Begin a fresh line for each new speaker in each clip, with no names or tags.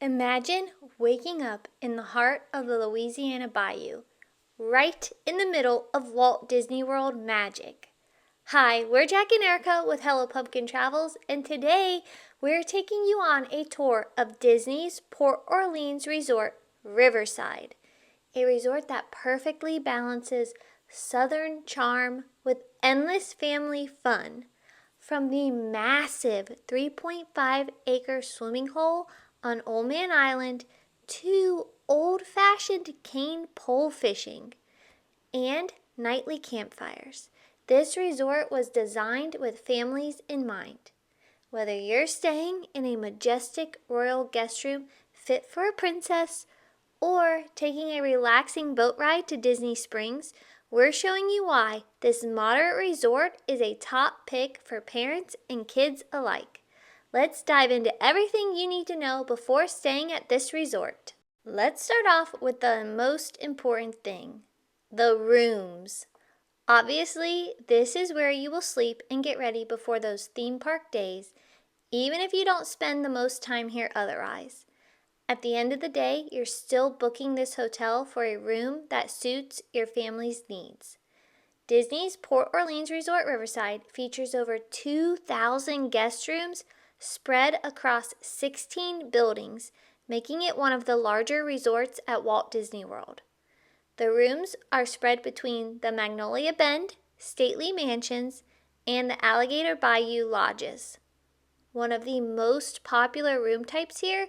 Imagine waking up in the heart of the Louisiana Bayou, right in the middle of Walt Disney World magic. Hi, we're Jack and Erica with Hello Pumpkin Travels, and today we're taking you on a tour of Disney's Port Orleans resort, Riverside, a resort that perfectly balances southern charm with endless family fun. From the massive 3.5-acre swimming hole on Old Man Island to old-fashioned cane pole fishing and nightly campfires, this resort was designed with families in mind. Whether you're staying in a majestic royal guest room fit for a princess or taking a relaxing boat ride to Disney Springs, we're showing you why this moderate resort is a top pick for parents and kids alike. Let's dive into everything you need to know before staying at this resort. Let's start off with the most important thing, the rooms. Obviously, this is where you will sleep and get ready before those theme park days, even if you don't spend the most time here otherwise. At the end of the day, you're still booking this hotel for a room that suits your family's needs. Disney's Port Orleans Resort Riverside features over 2,000 guest rooms spread across 16 buildings, making it one of the larger resorts at Walt Disney World. The rooms are spread between the Magnolia Bend, stately mansions, and the Alligator Bayou lodges. One of the most popular room types here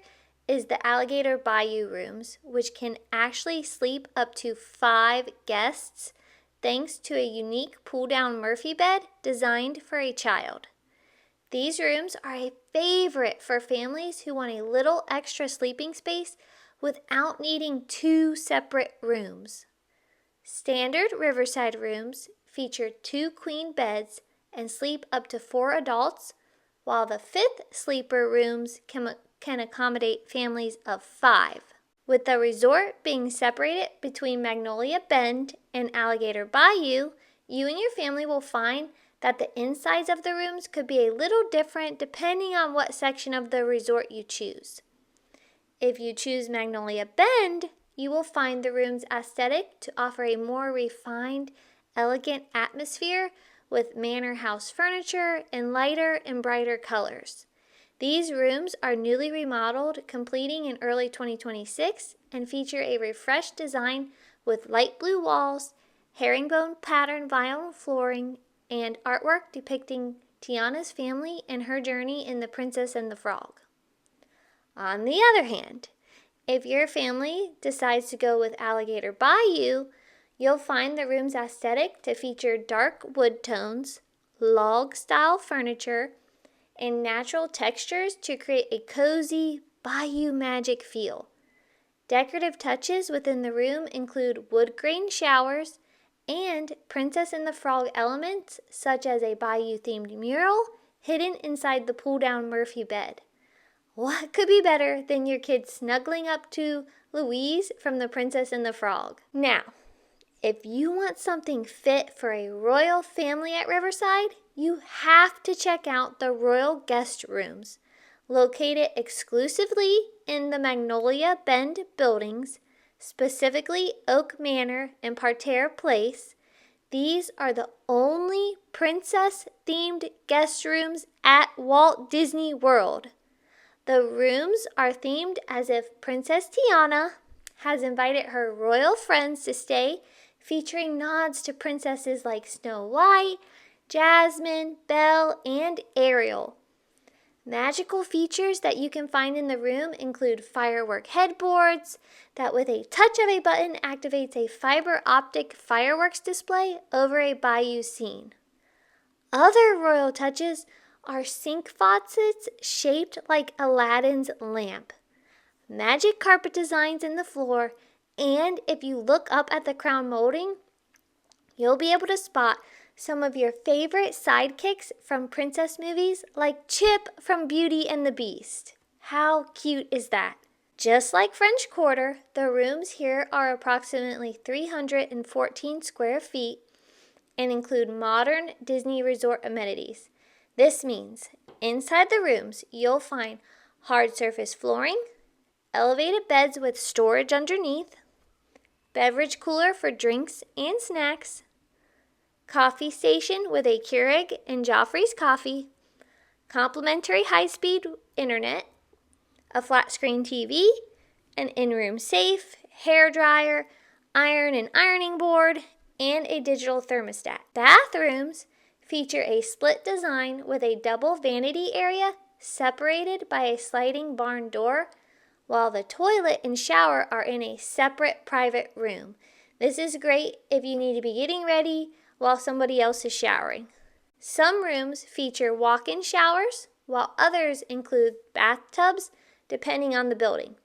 is the Alligator Bayou rooms, which can actually sleep up to 5 guests thanks to a unique pull-down Murphy bed designed for a child. These rooms are a favorite for families who want a little extra sleeping space without needing 2 separate rooms. Standard Riverside rooms feature 2 queen beds and sleep up to 4 adults, while the 5th sleeper rooms can accommodate families of 5. With the resort being separated between Magnolia Bend and Alligator Bayou, you and your family will find that the insides of the rooms could be a little different depending on what section of the resort you choose. If you choose Magnolia Bend, you will find the rooms aesthetic to offer a more refined, elegant atmosphere with manor house furniture and lighter and brighter colors. These rooms are newly remodeled, completing in early 2026, and feature a refreshed design with light blue walls, herringbone pattern vinyl flooring, and artwork depicting Tiana's family and her journey in The Princess and the Frog. On the other hand, if your family decides to go with Alligator Bayou, you'll find the room's aesthetic to feature dark wood tones, log-style furniture, and natural textures to create a cozy bayou magic feel. Decorative touches within the room include wood grain showers and Princess and the Frog elements such as a bayou-themed mural hidden inside the pull-down Murphy bed. What could be better than your kids snuggling up to Louise from The Princess and the Frog? Now, if you want something fit for a royal family at Riverside, you have to check out the Royal Guest Rooms. Located exclusively in the Magnolia Bend buildings, specifically Oak Manor and Parterre Place, these are the only princess-themed guest rooms at Walt Disney World. The rooms are themed as if Princess Tiana has invited her royal friends to stay, featuring nods to princesses like Snow White, Jasmine, Belle, and Ariel. Magical features that you can find in the room include firework headboards that with a touch of a button activates a fiber optic fireworks display over a bayou scene. Other royal touches are sink faucets shaped like Aladdin's lamp, magic carpet designs in the floor, and if you look up at the crown molding, you'll be able to spot some of your favorite sidekicks from princess movies like Chip from Beauty and the Beast. How cute is that? Just like French Quarter, the rooms here are approximately 314 square feet and include modern Disney resort amenities. This means inside the rooms you'll find hard surface flooring, elevated beds with storage underneath, beverage cooler for drinks and snacks, coffee station with a Keurig and Joffrey's coffee, complimentary high-speed internet, a flat-screen TV, an in-room safe, hair dryer, iron and ironing board, and a digital thermostat. Bathrooms feature a split design with a double vanity area separated by a sliding barn door, while the toilet and shower are in a separate private room. This is great if you need to be getting ready while somebody else is showering. Some rooms feature walk-in showers, while others include bathtubs, depending on the building.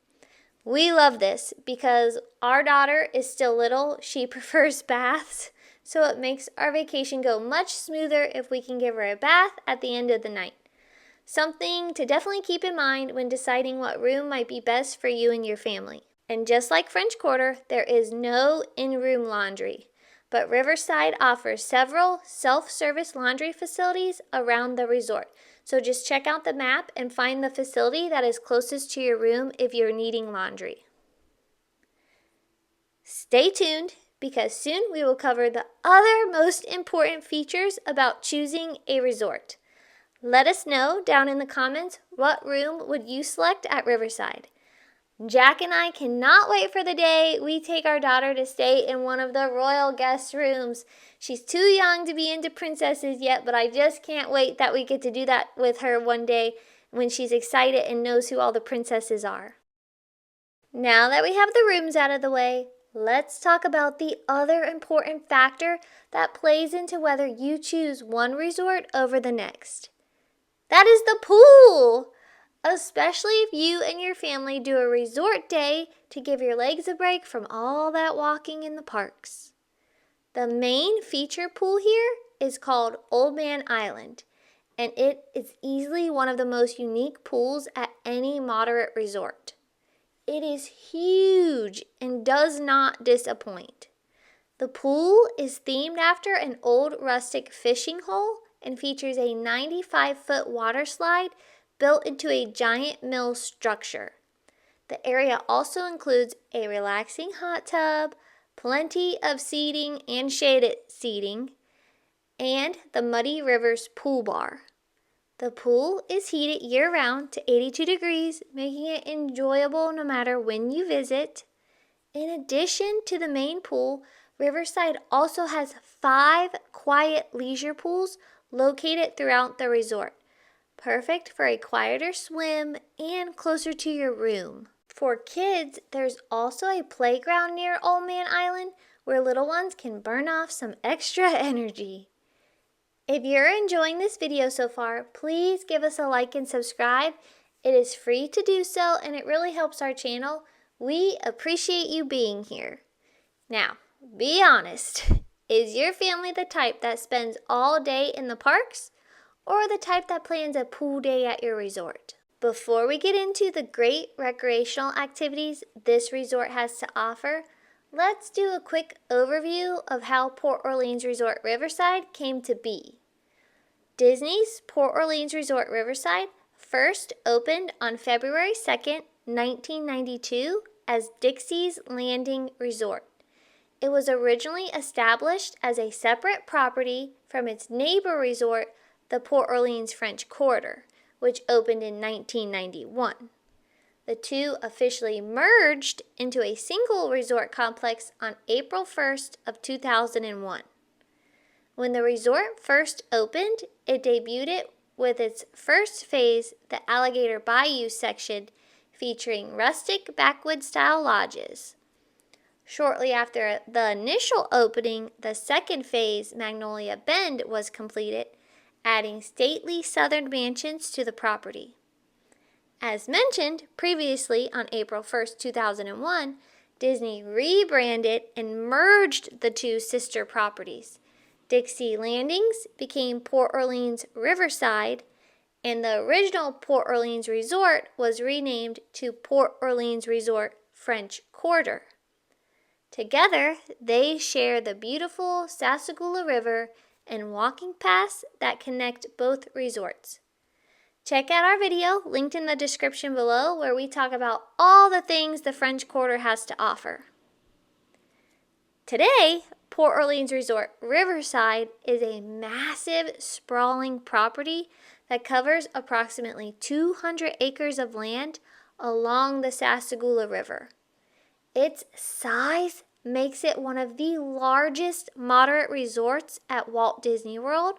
We love this because our daughter is still little. She prefers baths, so it makes our vacation go much smoother if we can give her a bath at the end of the night. Something to definitely keep in mind when deciding what room might be best for you and your family. And just like French Quarter, there is no in-room laundry, but Riverside offers several self-service laundry facilities around the resort. So just check out the map and find the facility that is closest to your room if you're needing laundry. Stay tuned because soon we will cover the other most important features about choosing a resort. Let us know down in the comments what room would you select at Riverside. Jack and I cannot wait for the day we take our daughter to stay in one of the royal guest rooms. She's too young to be into princesses yet, but I just can't wait that we get to do that with her one day when she's excited and knows who all the princesses are. Now that we have the rooms out of the way, let's talk about the other important factor that plays into whether you choose one resort over the next. That is the pool! Especially if you and your family do a resort day to give your legs a break from all that walking in the parks. The main feature pool here is called Old Man Island, and it is easily one of the most unique pools at any moderate resort. It is huge and does not disappoint. The pool is themed after an old rustic fishing hole and features a 95-foot water slide built into a giant mill structure. The area also includes a relaxing hot tub, plenty of seating and shaded seating, and the Muddy Rivers Pool Bar. The pool is heated year-round to 82 degrees, making it enjoyable no matter when you visit. In addition to the main pool, Riverside also has 5 quiet leisure pools located throughout the resort, perfect for a quieter swim and closer to your room. For kids, there's also a playground near Old Man Island where little ones can burn off some extra energy. If you're enjoying this video so far, please give us a like and subscribe. It is free to do so and it really helps our channel. We appreciate you being here. Now, be honest. Is your family the type that spends all day in the parks or the type that plans a pool day at your resort? Before we get into the great recreational activities this resort has to offer, let's do a quick overview of how Port Orleans Resort Riverside came to be. Disney's Port Orleans Resort Riverside first opened on February 2nd, 1992 as Dixie's Landing Resort. It was originally established as a separate property from its neighbor resort, the Port Orleans French Quarter, which opened in 1991. The two officially merged into a single resort complex on April 1st of 2001. When the resort first opened, it debuted with its first phase, the Alligator Bayou section, featuring rustic backwoods-style lodges. Shortly after the initial opening, the second phase, Magnolia Bend, was completed, adding stately southern mansions to the property. As mentioned previously on April 1st, 2001, Disney rebranded and merged the two sister properties. Dixie Landings became Port Orleans Riverside, and the original Port Orleans Resort was renamed to Port Orleans Resort French Quarter. Together, they share the beautiful Sassagoula River and walking paths that connect both resorts. Check out our video linked in the description below where we talk about all the things the French Quarter has to offer. Today, Port Orleans Resort Riverside is a massive, sprawling property that covers approximately 200 acres of land along the Sassagoula River. Its size makes it one of the largest moderate resorts at Walt Disney World,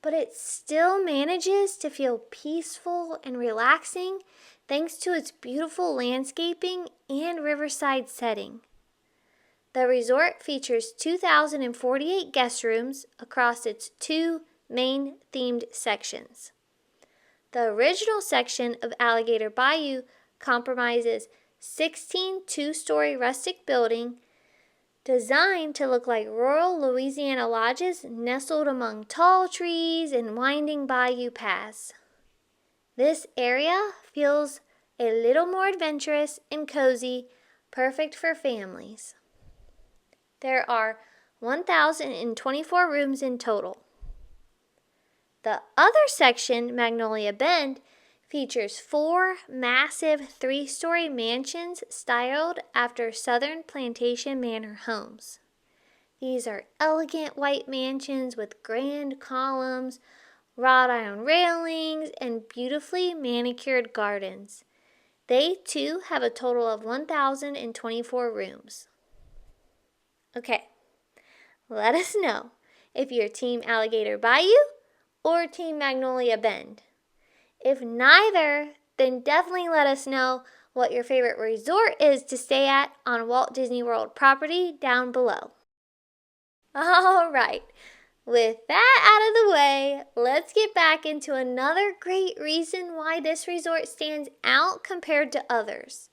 but it still manages to feel peaceful and relaxing thanks to its beautiful landscaping and riverside setting. The resort features 2,048 guest rooms across its two main themed sections. The original section of Alligator Bayou comprises 16 two-story rustic buildings designed to look like rural Louisiana lodges nestled among tall trees and winding bayou paths. This area feels a little more adventurous and cozy, perfect for families. There are 1,024 rooms in total. The other section, Magnolia Bend, features 4 massive 3-story mansions styled after Southern Plantation Manor homes. These are elegant white mansions with grand columns, wrought iron railings, and beautifully manicured gardens. They too have a total of 1,024 rooms. Okay, let us know if you're Team Alligator Bayou or Team Magnolia Bend. If neither, then definitely let us know what your favorite resort is to stay at on Walt Disney World property down below. All right, with that out of the way, let's get back into another great reason why this resort stands out compared to others.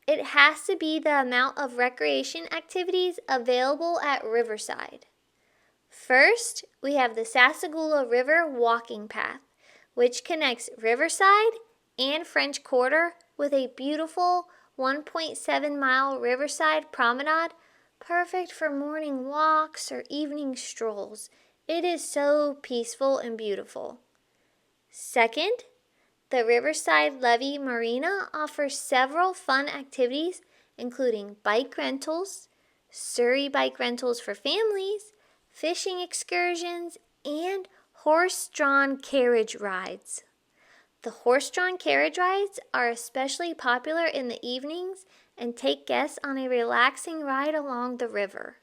It has to be the amount of recreation activities available at Riverside. First, we have the Sassagoula River walking path, which connects Riverside and French Quarter with a beautiful 1.7-mile riverside promenade, perfect for morning walks or evening strolls. It is so peaceful and beautiful. Second, the Riverside Levee Marina offers several fun activities, including bike rentals, Surrey bike rentals for families, fishing excursions, and horse-drawn carriage rides. The horse-drawn carriage rides are especially popular in the evenings and take guests on a relaxing ride along the river.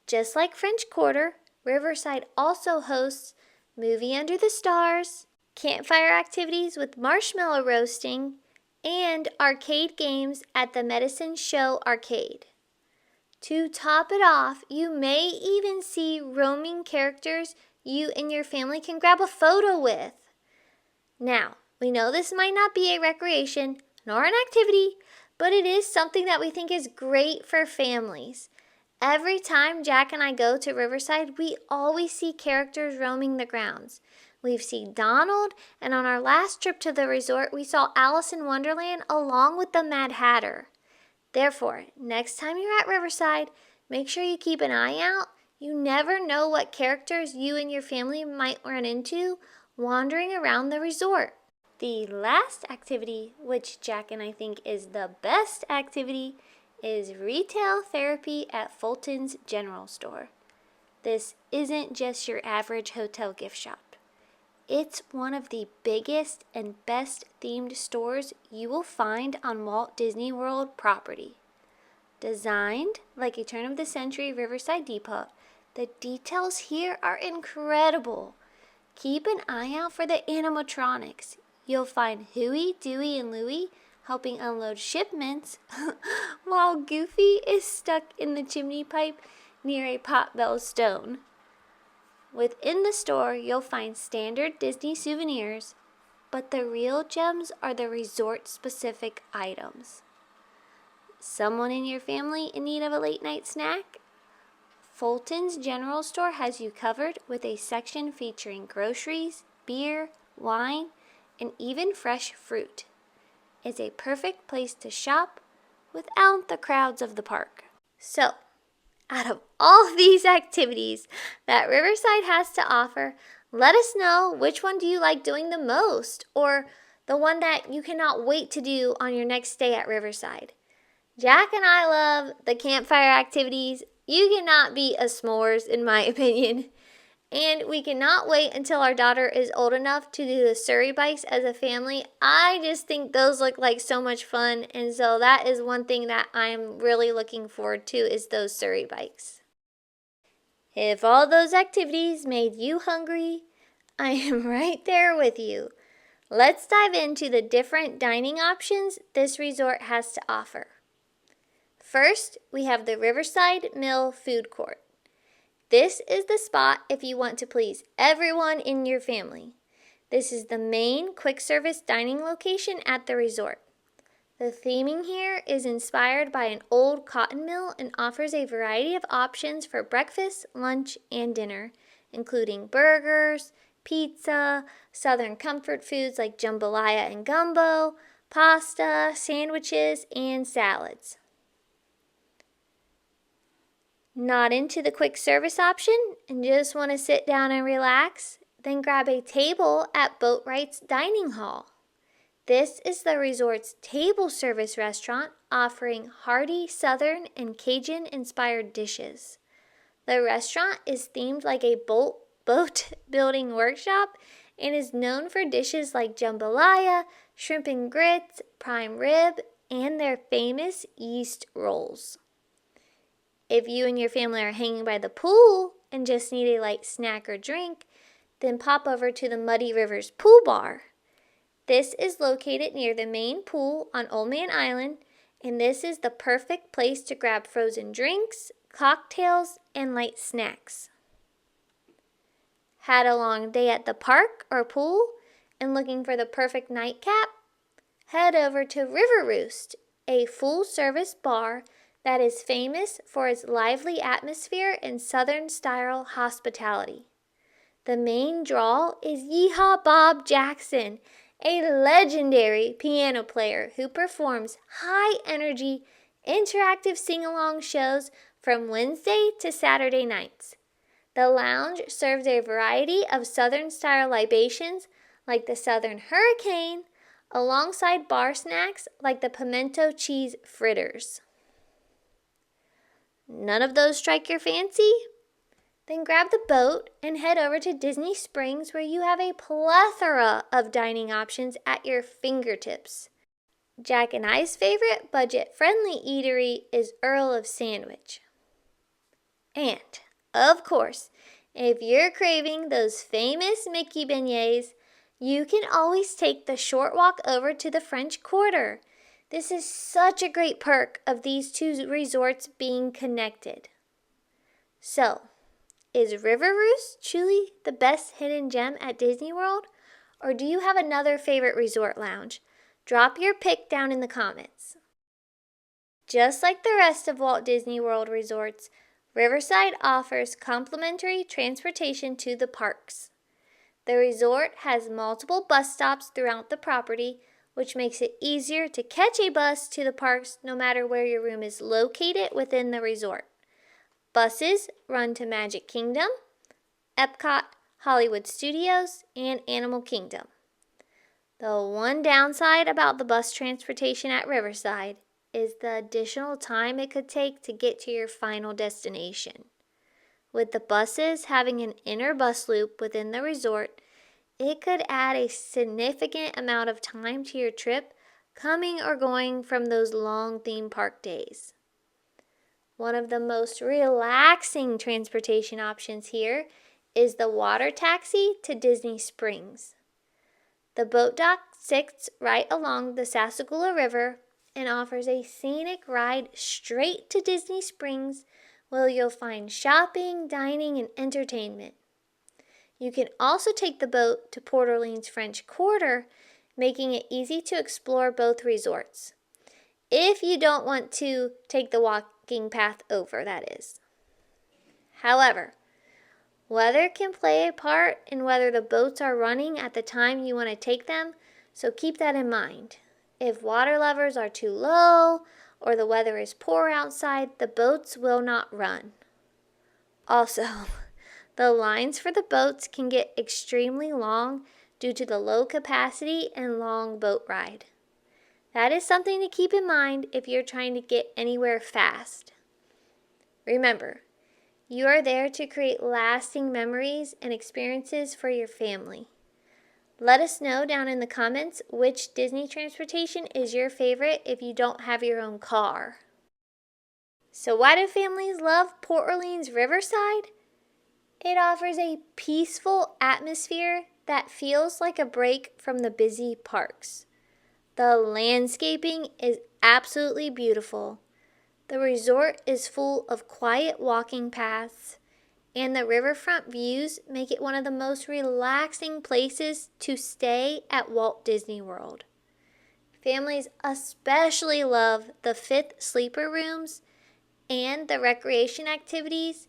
Just like French Quarter, Riverside also hosts Movie Under the Stars, campfire activities with marshmallow roasting, and arcade games at the Medicine Show Arcade. To top it off, you may even see roaming characters you and your family can grab a photo with. Now, we know this might not be a recreation nor an activity, but it is something that we think is great for families. Every time Jack and I go to Riverside, we always see characters roaming the grounds. We've seen Donald, and on our last trip to the resort, we saw Alice in Wonderland along with the Mad Hatter. Therefore, next time you're at Riverside, make sure you keep an eye out. You never know what characters you and your family might run into wandering around the resort. The last activity, which Jack and I think is the best activity, is retail therapy at Fulton's General Store. This isn't just your average hotel gift shop. It's one of the biggest and best themed stores you will find on Walt Disney World property. Designed like a turn-of-the-century Riverside Depot, the details here are incredible. Keep an eye out for the animatronics. You'll find Huey, Dewey, and Louie helping unload shipments while Goofy is stuck in the chimney pipe near a potbelly stone. Within the store, you'll find standard Disney souvenirs, but the real gems are the resort-specific items. Someone in your family in need of a late-night snack? Fulton's General Store has you covered with a section featuring groceries, beer, wine, and even fresh fruit. It's a perfect place to shop without the crowds of the park. So, out of all these activities that Riverside has to offer, Let us know which one do you like doing the most, or the one that you cannot wait to do on your next stay at Riverside. Jack and I love the campfire activities. You cannot beat a s'mores, in my opinion. And we cannot wait until our daughter is old enough to do the Surrey bikes as a family. I just think those look like so much fun, and so that is one thing that I'm really looking forward to, is those Surrey bikes. If all those activities made you hungry, I am right there with you. Let's dive into the different dining options this resort has to offer. First, we have the Riverside Mill Food Court. This is the spot if you want to please everyone in your family. This is the main quick service dining location at the resort. The theming here is inspired by an old cotton mill and offers a variety of options for breakfast, lunch, and dinner, including burgers, pizza, southern comfort foods like jambalaya and gumbo, pasta, sandwiches, and salads. Not into the quick service option and just want to sit down and relax? Then grab a table at Boatwright's Dining Hall. This is the resort's table service restaurant offering hearty Southern and Cajun-inspired dishes. The restaurant is themed like a boat building workshop and is known for dishes like jambalaya, shrimp and grits, prime rib, and their famous yeast rolls. If you and your family are hanging by the pool and just need a light snack or drink, then pop over to the Muddy Rivers Pool Bar. This is located near the main pool on Old Man Island, and this is the perfect place to grab frozen drinks, cocktails, and light snacks. Had a long day at the park or pool and looking for the perfect nightcap? Head over to River Roost, a full-service bar that is famous for its lively atmosphere and Southern-style hospitality. The main draw is Yehaa Bob Jackson, a legendary piano player who performs high-energy, interactive sing-along shows from Wednesday to Saturday nights. The lounge serves a variety of Southern-style libations like the Southern Hurricane, alongside bar snacks like the pimento cheese fritters. None of those strike your fancy? Then grab the boat and head over to Disney Springs, where you have a plethora of dining options at your fingertips. Jack and I's favorite budget-friendly eatery is Earl of Sandwich. And, of course, if you're craving those famous Mickey beignets, you can always take the short walk over to the French Quarter. This is such a great perk of these two resorts being connected. So, is River Roost truly the best hidden gem at Disney World? Or do you have another favorite resort lounge? Drop your pick down in the comments. Just like the rest of Walt Disney World resorts, Riverside offers complimentary transportation to the parks. The resort has multiple bus stops throughout the property, which makes it easier to catch a bus to the parks no matter where your room is located within the resort. Buses run to Magic Kingdom, Epcot, Hollywood Studios, and Animal Kingdom. The one downside about the bus transportation at Riverside is the additional time it could take to get to your final destination. With the buses having an inner bus loop within the resort, it could add a significant amount of time to your trip coming or going from those long theme park days. One of the most relaxing transportation options here is the water taxi to Disney Springs. The boat dock sits right along the Sassagoula River and offers a scenic ride straight to Disney Springs, where you'll find shopping, dining, and entertainment. You can also take the boat to Port Orleans French Quarter, making it easy to explore both resorts. If you don't want to take the walking path over, that is. However, weather can play a part in whether the boats are running at the time you want to take them, so keep that in mind. If water levels are too low or the weather is poor outside, the boats will not run. Also, The lines for the boats can get extremely long due to the low capacity and long boat ride. That is something to keep in mind if you're trying to get anywhere fast. Remember, you are there to create lasting memories and experiences for your family. Let us know down in the comments which Disney transportation is your favorite if you don't have your own car. So why do families love Port Orleans Riverside? It offers a peaceful atmosphere that feels like a break from the busy parks. The landscaping is absolutely beautiful. The resort is full of quiet walking paths, and the riverfront views make it one of the most relaxing places to stay at Walt Disney World. Families especially love the fifth sleeper rooms and the recreation activities,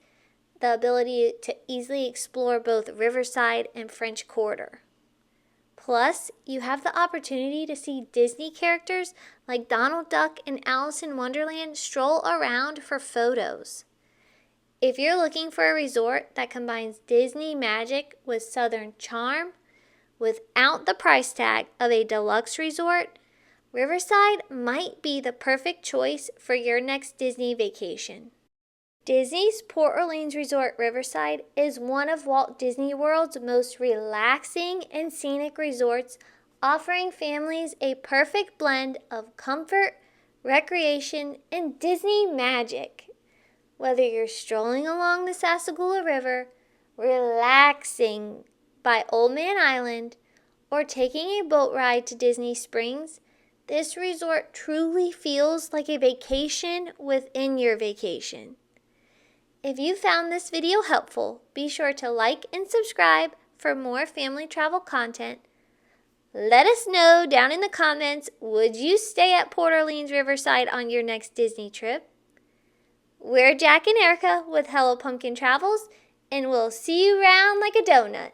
the ability to easily explore both Riverside and French Quarter. Plus, you have the opportunity to see Disney characters like Donald Duck and Alice in Wonderland stroll around for photos. If you're looking for a resort that combines Disney magic with Southern charm, without the price tag of a deluxe resort, Riverside might be the perfect choice for your next Disney vacation. Disney's Port Orleans Resort Riverside is one of Walt Disney World's most relaxing and scenic resorts, offering families a perfect blend of comfort, recreation, and Disney magic. Whether you're strolling along the Sassagoula River, relaxing by Old Man Island, or taking a boat ride to Disney Springs, this resort truly feels like a vacation within your vacation. If you found this video helpful, be sure to like and subscribe for more family travel content. Let us know down in the comments, would you stay at Port Orleans Riverside on your next Disney trip? We're Jack and Erica with Hello Pumpkin Travels, and we'll see you round like a donut.